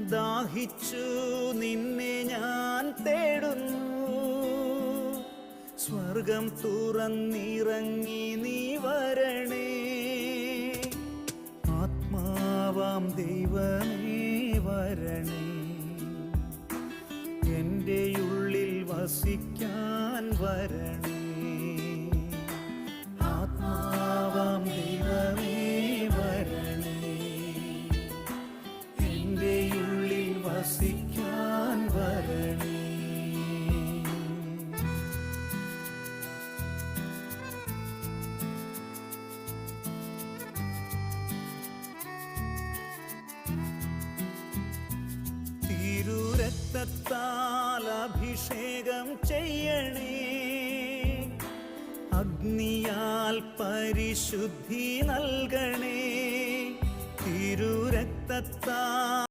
ദാഹിച്ചു നിന്നെ ഞാൻ തേടുന്നു. സ്വർഗം തുറന്നിറങ്ങി നീ വരണേ. ആത്മാവാം ദൈവമേ വരണേ. എൻ്റെ ഉള്ളിൽ വസിക്കാൻ വരണേ. ആത്മാവാം ദൈവമേ വരണേ. എൻ്റെ ഉള്ളിൽ വസിക്കാൻ വരണേ. തിരുരക്തത്താൽ അഭിഷേകം ചെയ്യണേ. അഗ്നിയാൽ പരിശുദ്ധി നൽകണേ. തിരുരക്തത്താൽ